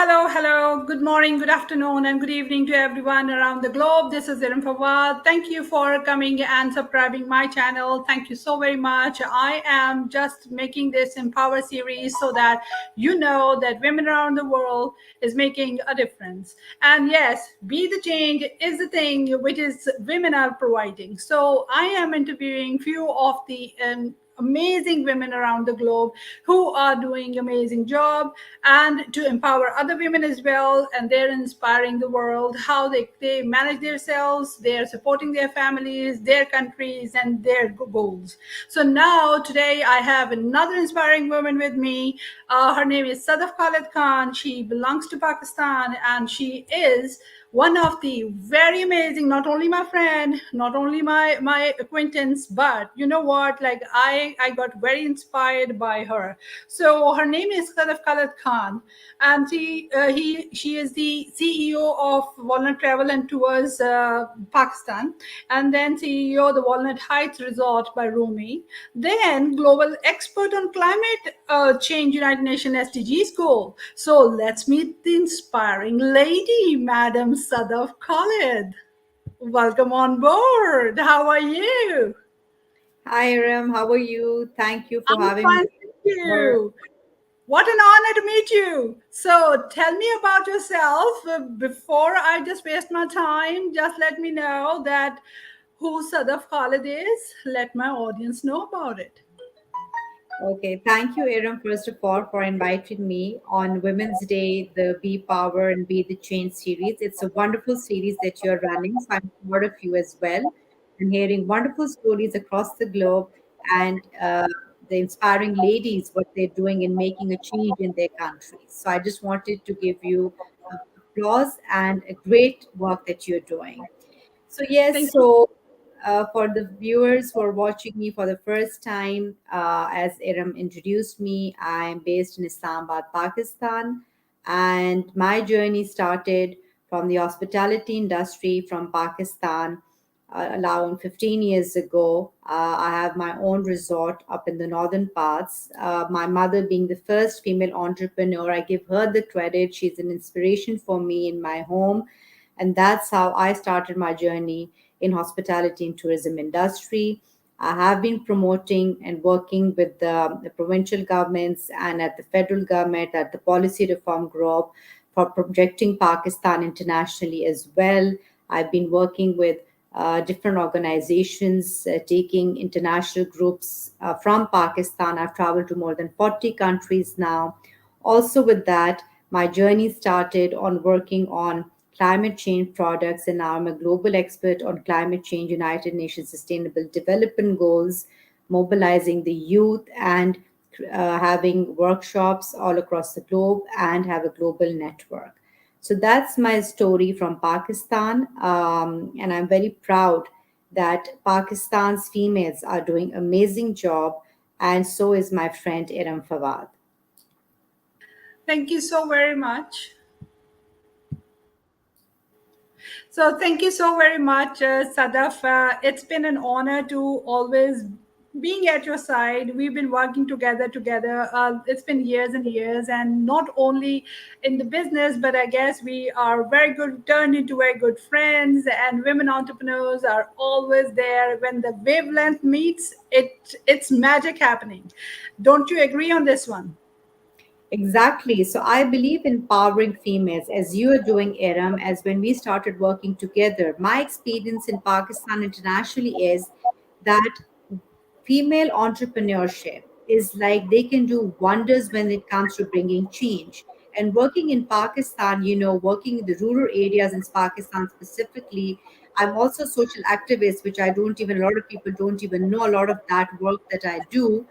Hello. Good morning, good afternoon, and good evening to everyone around the globe. This is Iram Fawad. Thank you for coming and subscribing my channel. Thank you so very much. I am just making this Empower series so that you know that women around the world is making a difference. And yes, be the change is the thing which is women are providing. So I am interviewing few of the amazing women around the globe who are doing amazing job and to empower other women as well, and they're inspiring the world how they manage themselves, they're supporting their families, their countries, and their goals. So now today I have another inspiring woman with me. Her name is Sadaf Khalid Khan. She belongs to Pakistan, and she is one of the very amazing, not only my friend, not only my acquaintance, but you know what, like I got very inspired by her. So her name is Sadaf Khalid Khan, and she is the CEO of Walnut Travel and Tours Pakistan, and then CEO of the Walnut Heights Resort by Rumi, then global expert on climate change United Nations SDGs goal. So let's meet the inspiring lady, Madam Sadaf Khalid. Welcome on board. How are you? Hi, Ram. How are you? Thank you for I'm having fine, me thank over. you. What an honor to meet you. So tell me about yourself. Before I just waste my time, just let me know that who Sadaf Khalid is. Let my audience know about it. Okay, thank you, Aaron, first of all, for inviting me on Women's Day, the Be Power and Be the Change series. It's a wonderful series that you're running, so I'm proud of you as well. And hearing wonderful stories across the globe and the inspiring ladies, what they're doing in making a change in their countries. So I just wanted to give you applause and a great work that you're doing. So yes, Thank you. so for the viewers who are watching me for the first time, as Iram introduced me, I'm based in Islamabad, Pakistan, and my journey started from the hospitality industry from Pakistan, around 15 years ago. I have my own resort up in the northern parts. My mother, being the first female entrepreneur, I give her the credit. She's an inspiration for me in my home, and that's how I started my journey in hospitality and tourism industry. I have been promoting and working with the provincial governments and at the federal government at the policy reform group for projecting Pakistan internationally as well. I've been working with different organizations, taking international groups from Pakistan. I've traveled to more than 40 countries now. Also, with that, my journey started on working on climate change products, and now I'm a global expert on climate change, United Nations Sustainable Development Goals, mobilizing the youth and having workshops all across the globe and have a global network. So that's my story from Pakistan, and I'm very proud that Pakistan's females are doing amazing job, and so is my friend Iram Fawad. Thank you so very much. So thank you so very much, Sadaf. It's been an honor to always being at your side. We've been working together. It's been years and years, and not only in the business, but I guess we are very good, turned into very good friends. And women entrepreneurs are always there when the wavelength meets. It's magic happening. Don't you agree on this one? Exactly. So I believe in empowering females as you are doing, Iram, as when we started working together. My experience in Pakistan internationally is that female entrepreneurship is like they can do wonders when it comes to bringing change. And working in Pakistan, working in the rural areas in Pakistan specifically, I'm also a social activist, which I don't even, a lot of people don't even know a lot of that work that I do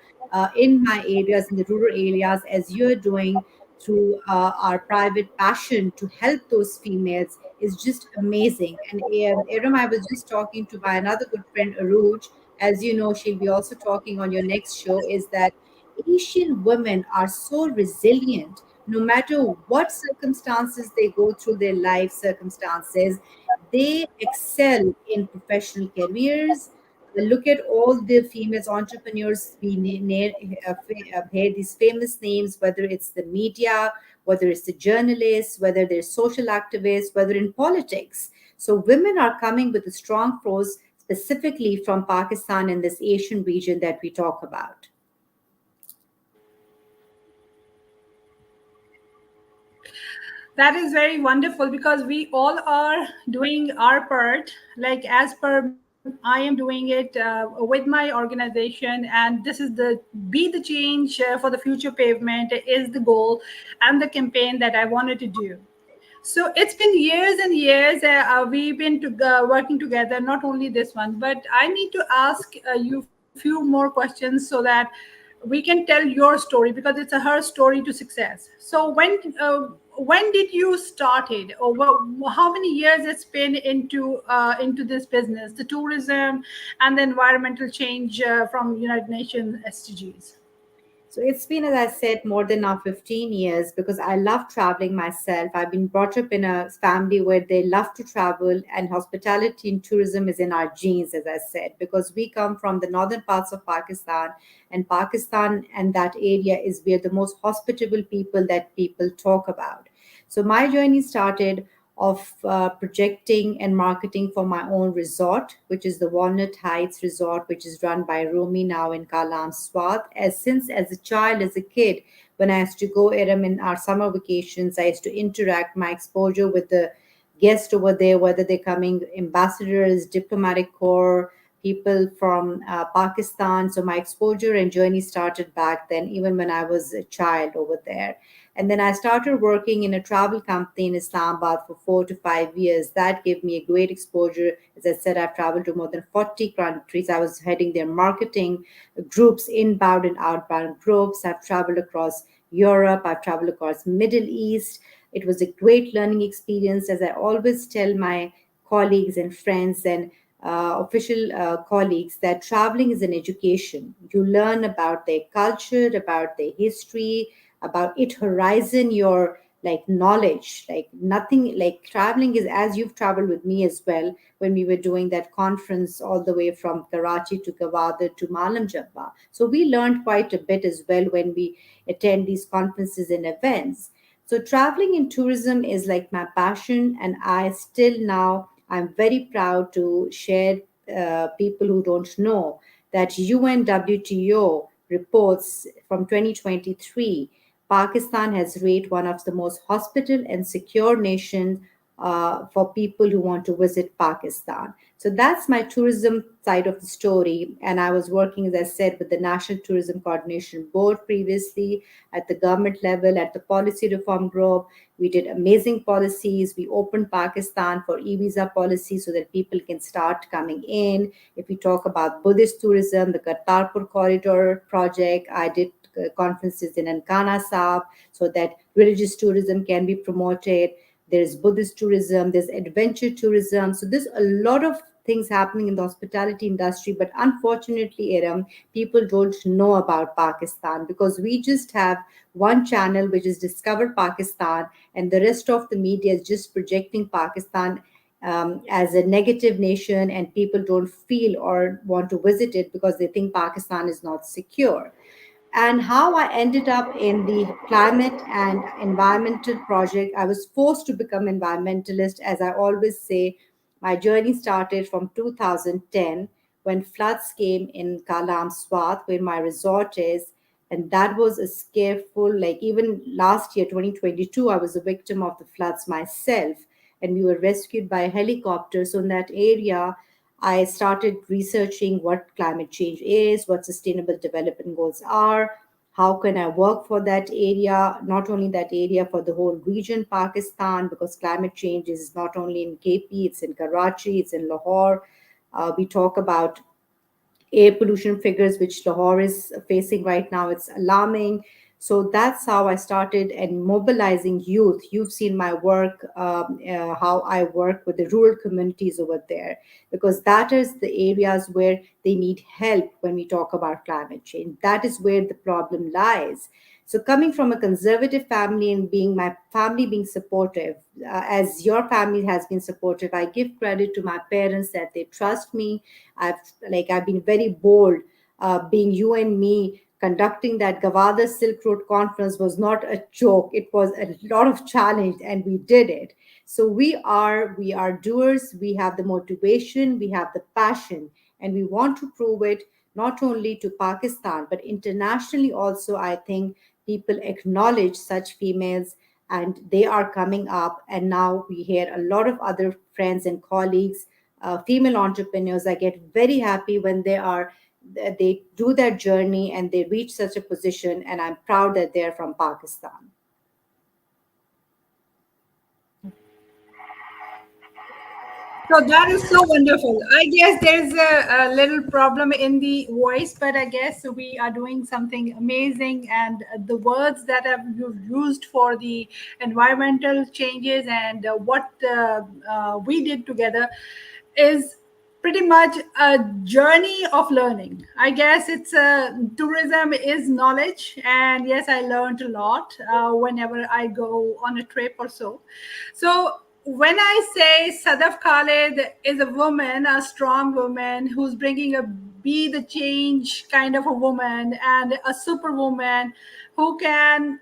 in my areas, in the rural areas, as you're doing through our private passion to help those females is just amazing. And Aram, I was just talking to my another good friend, Aruj, as you know, she'll be also talking on your next show, is that Asian women are so resilient no matter what circumstances they go through their life circumstances. They excel in professional careers. Look at all the female entrepreneurs we hear these famous names, whether it's the media, whether it's the journalists, whether they're social activists, whether in politics. So women are coming with a strong force specifically from Pakistan and this Asian region that we talk about. That is very wonderful because we all are doing our part. Like as per I am doing it with my organization, and this is the be the change for the future pavement is the goal and the campaign that I wanted to do. So it's been years and years we've been working together. Not only this one, but I need to ask you few more questions so that we can tell your story because it's a her story to success. So when did you started, or how many years it's been into this business, the tourism and the environmental change from United Nations SDGs? So it's been, as I said, more than now 15 years because I love traveling myself. I've been brought up in a family where they love to travel, and hospitality and tourism is in our genes, as I said, because we come from the northern parts of Pakistan, and Pakistan and that area is where the most hospitable people that people talk about. So my journey started of projecting and marketing for my own resort, which is the Walnut Heights Resort, which is run by Rumi now in Kalam Swat. As a child, as a kid, when I used to go Iram in our summer vacations, I used to interact my exposure with the guests over there, whether they're coming ambassadors, diplomatic corps, people from Pakistan. So my exposure and journey started back then, even when I was a child over there. And then I started working in a travel company in Islamabad for 4 to 5 years. That gave me a great exposure. As I said, I've traveled to more than 40 countries. I was heading their marketing groups, inbound and outbound groups. I've traveled across Europe. I've traveled across Middle East. It was a great learning experience. As I always tell my colleagues and friends and official colleagues, that traveling is an education. You learn about their culture, about their history, about it horizon your like knowledge, like nothing like traveling is, as you've traveled with me as well, when we were doing that conference all the way from Karachi to Gwadar to Malam Jabba. So we learned quite a bit as well when we attend these conferences and events. So traveling in tourism is like my passion, and I still now I'm very proud to share people who don't know that UNWTO reports from 2023, Pakistan has rated one of the most hospitable and secure nations for people who want to visit Pakistan. So that's my tourism side of the story. And I was working, as I said, with the National Tourism Coordination Board previously at the government level, at the policy reform group. We did amazing policies. We opened Pakistan for e-visa policy so that people can start coming in. If we talk about Buddhist tourism, the Kartarpur Corridor project, I did conferences in Ankara Sahib so that religious tourism can be promoted. There's Buddhist tourism, there's adventure tourism. So there's a lot of things happening in the hospitality industry. But unfortunately, Aram, people don't know about Pakistan because we just have one channel, which is Discover Pakistan, and the rest of the media is just projecting Pakistan as a negative nation, and people don't feel or want to visit it because they think Pakistan is not secure. And how I ended up in the climate and environmental project. I was forced to become environmentalist, as I always say. My journey started from 2010 when floods came in Kalam Swat, where my resort is. And that was a scareful, like even last year, 2022, I was a victim of the floods myself. And we were rescued by a helicopter. So in that area, I started researching what climate change is, what sustainable development goals are, how can I work for that area, not only that area, for the whole region, Pakistan, because climate change is not only in KP, it's in Karachi, it's in Lahore. We talk about air pollution figures which Lahore is facing right now. It's alarming. So that's how I started and mobilizing youth. You've seen my work, how I work with the rural communities over there, because that is the areas where they need help when we talk about climate change. That is where the problem lies. So coming from a conservative family and being my family being supportive, as your family has been supportive, I give credit to my parents that they trust me. I've been very bold, being you and me conducting that Gavada Silk Road Conference was not a joke. It was a lot of challenge, and we did it. So we are doers. We have the motivation, we have the passion, and we want to prove it not only to Pakistan but internationally also. I think people acknowledge such females, and they are coming up. And now we hear a lot of other friends and colleagues, female entrepreneurs. I get very happy when they do their journey and they reach such a position, and I'm proud that they're from Pakistan. So that is so wonderful. I guess there's a little problem in the voice, but I guess we are doing something amazing. And the words that have you've used for the environmental changes and what we did together is pretty much a journey of learning. I guess it's tourism is knowledge, and yes, I learned a lot whenever I go on a trip or so. So when I say Sadaf Khalid is a woman, a strong woman who's bringing a be the change kind of a woman and a superwoman who can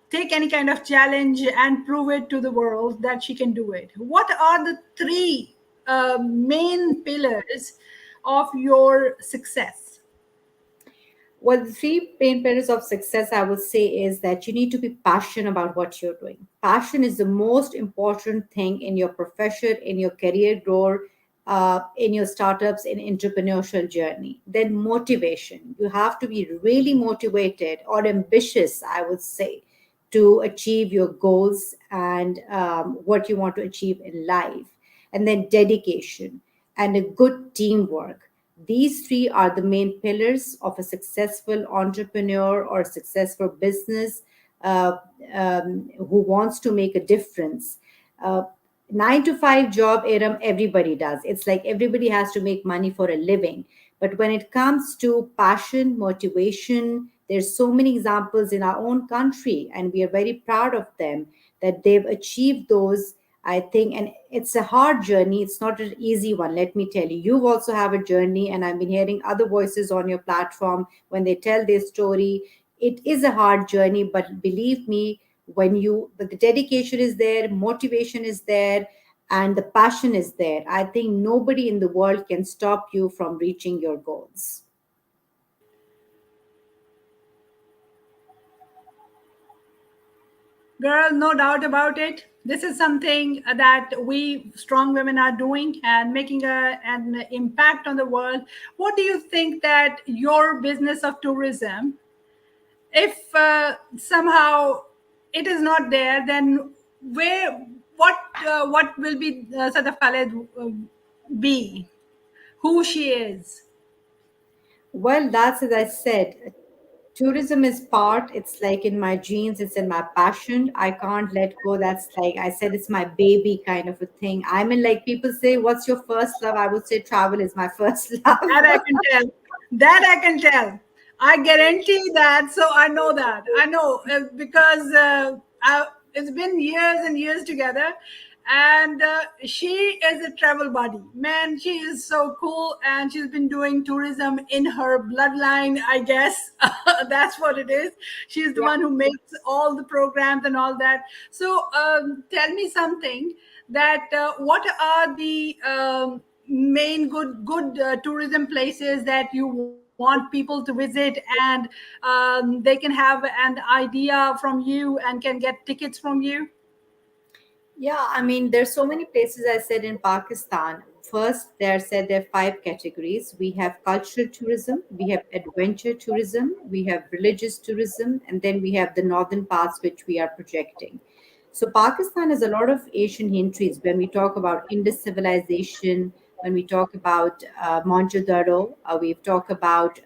take any kind of challenge and prove it to the world that she can do it. What are the three main pillars of your success? Well, the three main pillars of success, I would say, is that you need to be passionate about what you're doing. Passion is the most important thing in your profession, in your career growth, in your startups, in entrepreneurial journey. Then motivation. You have to be really motivated or ambitious, I would say, to achieve your goals and what you want to achieve in life. And then dedication and a good teamwork. These three are the main pillars of a successful entrepreneur or successful business, uh, who wants to make a difference. Uh, 9 to 5 job, Aram, everybody does. It's like everybody has to make money for a living. But when it comes to passion, motivation, there's so many examples in our own country, and we are very proud of them that they've achieved those. I think, and it's a hard journey. It's not an easy one. Let me tell you. You also have a journey, and I've been hearing other voices on your platform when they tell their story. It is a hard journey, but believe me, but the dedication is there, motivation is there, and the passion is there. I think nobody in the world can stop you from reaching your goals. Girl, no doubt about it. This is something that we strong women are doing and making an impact on the world. What do you think that your business of tourism, if somehow it is not there, then where, what will be Sadaf Khaled be? Who she is? Well, that's as I said. Tourism is part. It's like in my genes. It's in my passion. I can't let go. That's like I said. It's my baby kind of a thing. I mean, like people say, "What's your first love?" I would say travel is my first That I love. can tell. That I can tell. I guarantee that. So I know that. I know because it's been years and years together. And she is a travel buddy. Man, she is so cool. And she's been doing tourism in her bloodline, I guess. That's what it is. She's the Yeah. one who makes all the programs and all that. So tell me something that what are the main good tourism places that you want people to visit, and they can have an idea from you and can get tickets from you? Yeah, I mean, there's so many places I said in Pakistan. First, there are five categories. We have cultural tourism, we have adventure tourism, we have religious tourism, and then we have the northern parts which we are projecting. So Pakistan has a lot of Asian entries when we talk about Indus civilization, when we talk about Mohenjo-daro, we've talked about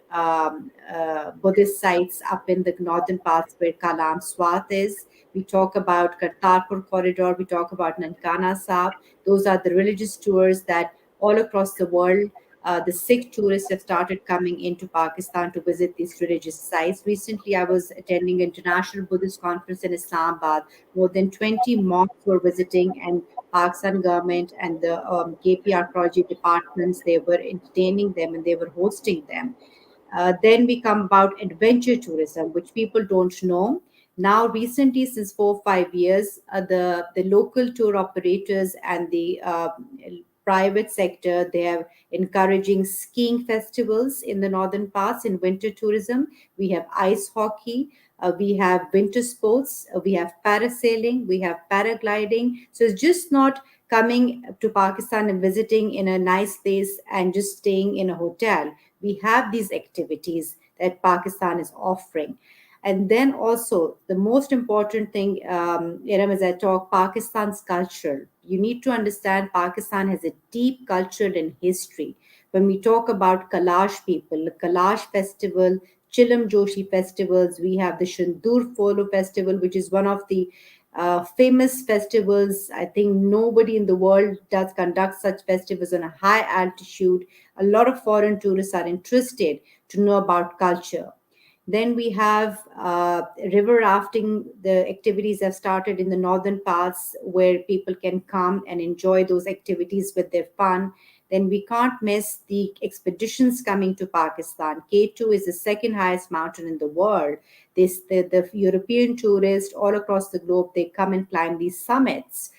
Buddhist sites up in the northern parts where Kalam Swat is. We talk about Kartarpur corridor. We talk about Nankana Sahib. Those are the religious tours that all across the world, the Sikh tourists have started coming into Pakistan to visit these religious sites. Recently, I was attending an international Buddhist conference in Islamabad. More than 20 monks were visiting, and Pakistan government and the KPR project departments, they were entertaining them and they were hosting them. Then we come about adventure tourism, which people don't know. Now, recently, since 4 5 years, the local tour operators and the private sector, they are encouraging skiing festivals in the northern parts in winter tourism. We have ice hockey, we have winter sports, we have parasailing, we have paragliding. So it's just not coming to Pakistan and visiting in a nice place and just staying in a hotel. We have these activities that Pakistan is offering. And then also, the most important thing, Iram, as I talk, Pakistan's culture. You need to understand Pakistan has a deep culture and history. When we talk about Kalash people, the Kalash festival, Chilam Joshi festivals, we have the Shandur Polo festival, which is one of the famous festivals. I think nobody in the world does conduct such festivals on a high altitude. A lot of foreign tourists are interested to know about culture. Then we have river rafting. The activities have started in the northern parts where people can come and enjoy those activities with their fun. Then we can't miss the expeditions coming to Pakistan. K2 is the second highest mountain in the world. The European tourists all across the globe, they come and climb these summits.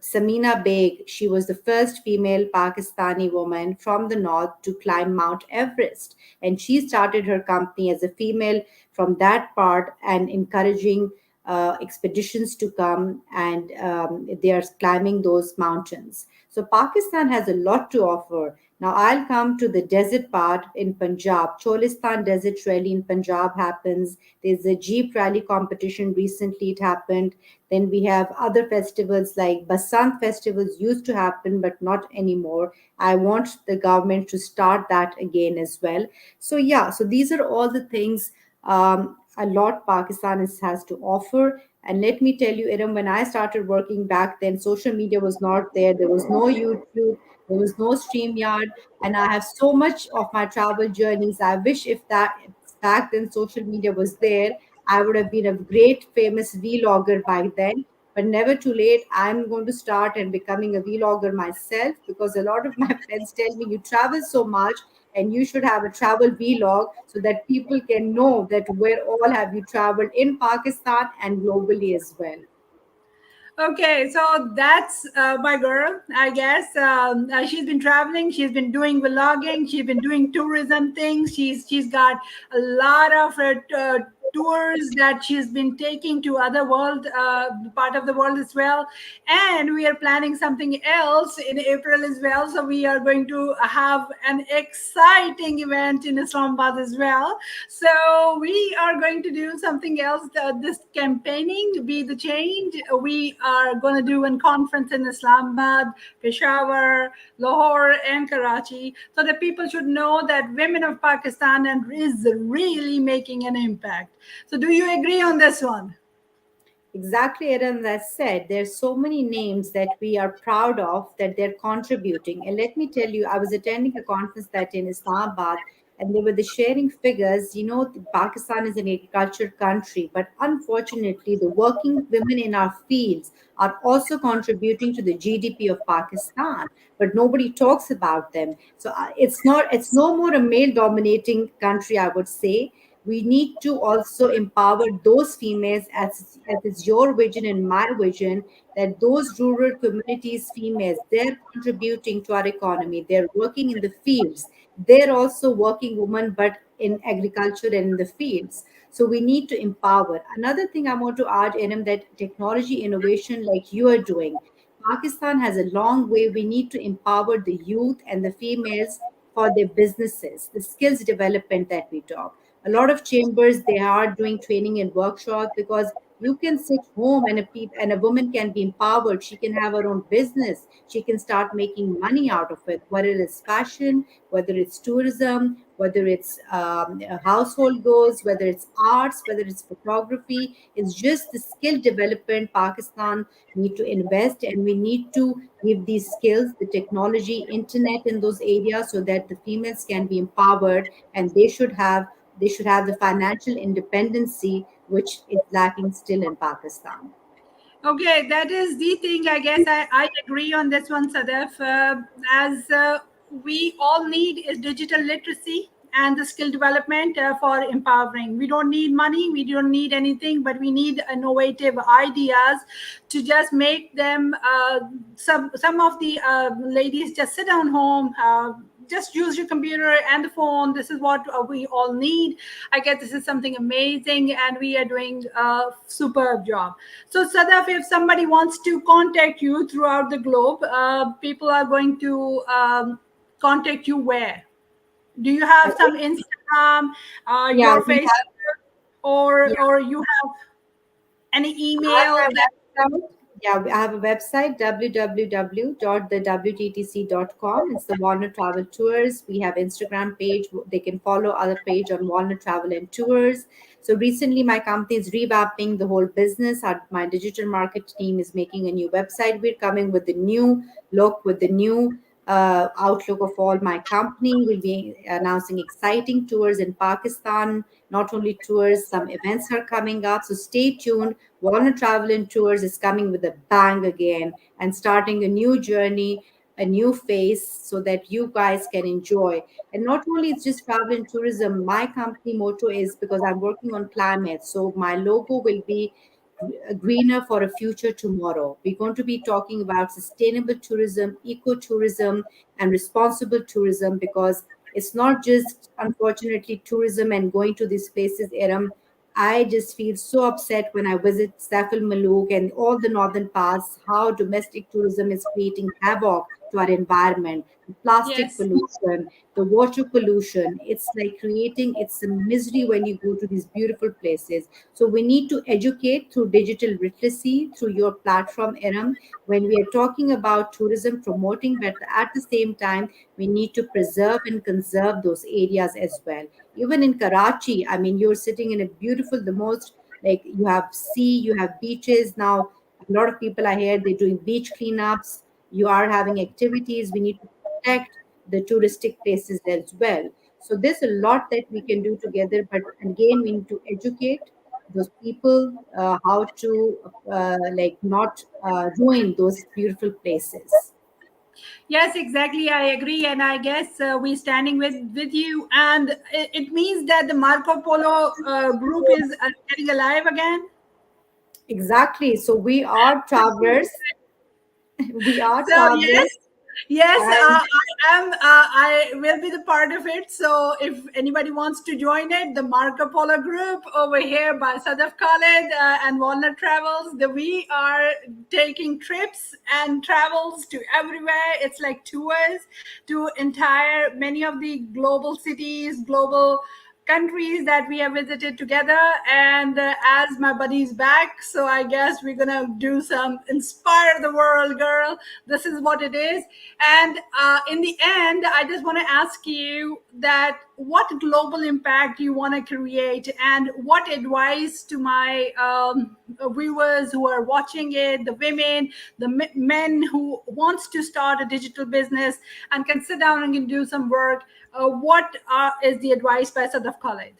Samina Beg, she was the first female Pakistani woman from the north to climb Mount Everest. And she started her company as a female from that part and encouraging expeditions to come, and they are climbing those mountains. So Pakistan has a lot to offer. Now I'll come to the desert part in Punjab. Cholistan Desert Rally in Punjab happens. There's a Jeep Rally competition recently, it happened. Then we have other festivals like Basant festivals used to happen, but not anymore. I want the government to start that again as well. So yeah, so these are all the things a lot Pakistan has to offer. And let me tell you, Iram, when I started working back then, social media was not there. There was no YouTube, there was no StreamYard, and I have so much of my travel journeys. I wish if that back then social media was there, I would have been a great famous vlogger back then. But never too late. I'm going to start and becoming a vlogger myself, because a lot of my friends tell me you travel so much and you should have a travel vlog so that people can know that where all have you traveled in Pakistan and globally as well. Okay, so that's my girl, I guess. She's been traveling. She's been doing vlogging. She's been doing tourism things. She's got a lot of tours that she's been taking to other world part of the world as well. And we are planning something else in April as well. So we are going to have an exciting event in Islamabad as well. So we are going to do something else. This campaigning, Be the Change. We are going to do a conference in Islamabad, Peshawar, Lahore, and Karachi, so that people should know that women of Pakistan and is really making an impact. So, do you agree on this one? Exactly, Aaron, as said, there's so many names that we are proud of that they're contributing. And let me tell you, I was attending a conference that in Islamabad, and they were the sharing figures. You know, Pakistan is an agricultural country, but unfortunately, the working women in our fields are also contributing to the GDP of Pakistan, but nobody talks about them. So it's no more a male dominating country, I would say. We need to also empower those females, as is your vision and my vision, that those rural communities females, they're contributing to our economy, they're working in the fields, they're also working women but in agriculture and in the fields. So we need to empower. Another thing I want to add, Enem, that technology innovation like you are doing, Pakistan has a long way. We need to empower the youth and the females for their businesses, the skills development that we talk. A lot of chambers, they are doing training and workshops, because you can sit home and and a woman can be empowered. She can have her own business. She can start making money out of it, whether it's fashion, whether it's tourism, whether it's household goals, whether it's arts, whether it's photography. It's just the skill development Pakistan need to invest, and we need to give these skills, the technology, internet in those areas, so that the females can be empowered, and they should have the financial independency, which is lacking still in Pakistan. Okay, that is the thing. I guess I agree on this one, Sadaf. As we all need is digital literacy and the skill development for empowering. We don't need money, we don't need anything, but we need innovative ideas to just make them. Some of the ladies just sit down home. Just use your computer and the phone. This is what we all need. I guess this is something amazing, and we are doing a superb job. So, Sadaf, if somebody wants to contact you throughout the globe, people are going to contact you where? Do you have some Instagram, Yeah, your we have. Facebook, or Yeah, you have any I have email my that? website. Yeah, I have a website, www.thewttc.com. It's the Walnut Travel Tours. We have Instagram page. They can follow our page on Walnut Travel and Tours. So recently, my company is revamping the whole business. My digital market team is making a new website. We're coming with the new look, with the new outlook of all my company. We'll be announcing exciting tours in Pakistan. Not only tours, some events are coming up. So stay tuned. Walnut Travel and Tours is coming with a bang again and starting a new journey, a new phase so that you guys can enjoy. And not only it's just travel and tourism, my company motto is because I'm working on climate. So my logo will be greener for a future tomorrow. We're going to be talking about sustainable tourism, ecotourism, and responsible tourism because it's not just, unfortunately, tourism and going to these places, Eram. I just feel so upset when I visit Safil Maluk and all the northern parts, how domestic tourism is creating havoc to our environment, the plastic Yes. pollution, the water pollution. It's like creating, it's a misery when you go to these beautiful places. So we need to educate through digital literacy, through your platform, Eram, when we are talking about tourism promoting, but at the same time, we need to preserve and conserve those areas as well. Even in Karachi, I mean, you're sitting in a beautiful, the most, like, you have sea, you have beaches. Now, a lot of people are here, they're doing beach cleanups. You are having activities. We need to protect the touristic places as well. So there's a lot that we can do together, but again, we need to educate those people how to like not ruin those beautiful places. Yes, exactly. I agree, and I guess we standing with you, and it means that the Marco Polo group is getting alive again. Exactly. So we are travelers. We are So yes, travelers, yes, and I am. I will be the part of it. So if anybody wants to join it, the Marco Polo group over here by Sadaf Khalid and Walnut Travels, we are taking trips and travels to everywhere. It's like tours to entire many of the global cities, global countries that we have visited together. And as my buddy's back, so I guess we're gonna do some inspire the world, girl. This is what it is. And in the end, I just want to ask you that what global impact you want to create, and what advice to my viewers who are watching it, the women, the men who wants to start a digital business and can sit down and can do some work. What is the advice by Sadaf Khalid?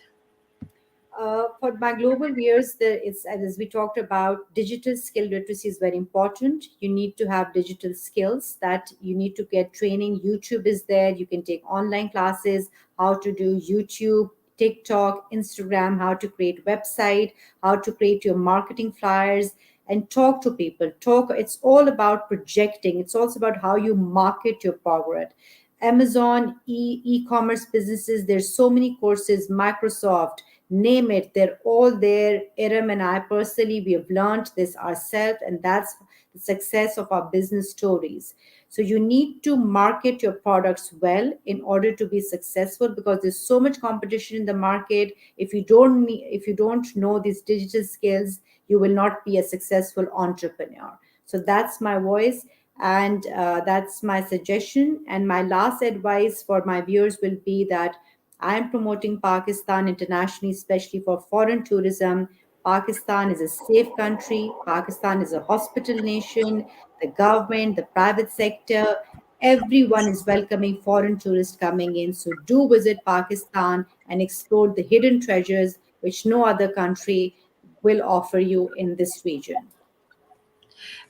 for my global viewers, there is, as we talked about, digital skill literacy is very important. You need to have digital skills that you need to get training. YouTube is there. You can take online classes, how to do YouTube, TikTok, Instagram, how to create website, how to create your marketing flyers and talk to people. Talk, it's all about projecting. It's also about how you market your product. Amazon, e-commerce businesses, there's so many courses, Microsoft, name it, they're all there. Iram and I personally, we have learned this ourselves, and that's the success of our business stories. So you need to market your products well in order to be successful, because there's so much competition in the market. If you don't know these digital skills, you will not be a successful entrepreneur. So that's my voice, and that's my suggestion. And my last advice for my viewers will be that I am promoting Pakistan internationally, especially for foreign tourism. Pakistan is a safe country. Pakistan is a hospital nation. The government, the private sector, everyone is welcoming foreign tourists coming in. So do visit Pakistan and explore the hidden treasures which no other country will offer you in this region.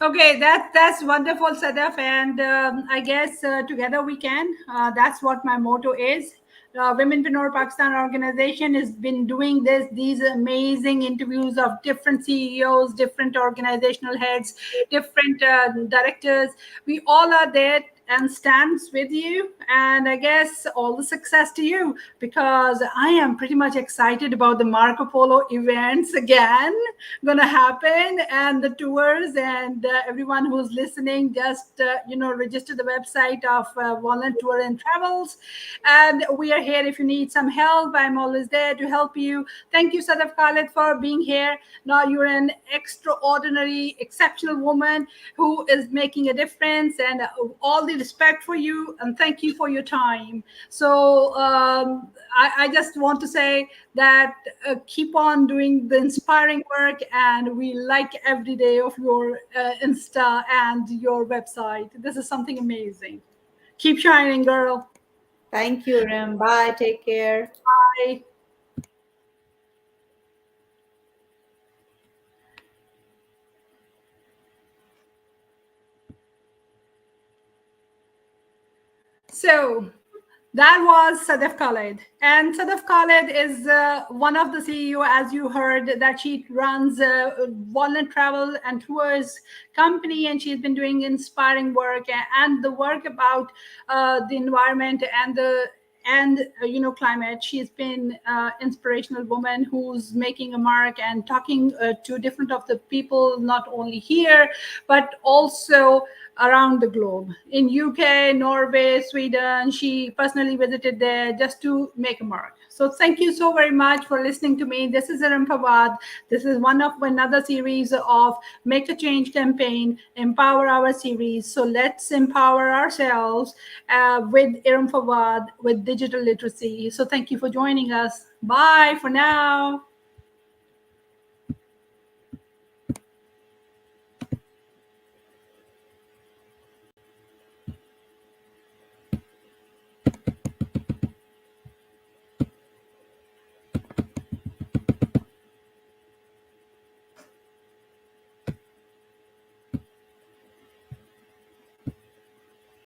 Okay, that's wonderful, Sadaf, and I guess together we can. That's what my motto is. Womenpreneur Pakistan organization has been doing these amazing interviews of different CEOs, different organizational heads, different directors. We all are there and stands with you, and I guess all the success to you, because I am pretty much excited about the Marco Polo events again gonna happen, and the tours, and everyone who's listening, just register the website of Walnut Tour and Travels, and we are here if you need some help. I'm always there to help you. Thank you, Sadaf, Khalid, for being here. Now you're an extraordinary, exceptional woman who is making a difference, and all the respect for you, and thank you for your time. So I just want to say that keep on doing the inspiring work, and we like every day of your Insta and your website. This is something amazing. Keep shining, girl. Thank you, Rim. Bye. Take care. Bye. So that was Sadaf Khalid. And Sadaf Khalid is one of the CEO, as you heard, that she runs Walnut Travel and Tours company, and she's been doing inspiring work and the work about the environment and the climate. She's been inspirational woman who's making a mark and talking to different of the people, not only here but also around the globe, in UK, Norway, Sweden. She personally visited there just to make a mark. So thank you so very much for listening to me. This is Aram Fawad. This is one of another series of Make a Change campaign, Empower Our series. So let's empower ourselves with Aram Fawad with digital literacy. So thank you for joining us. Bye for now.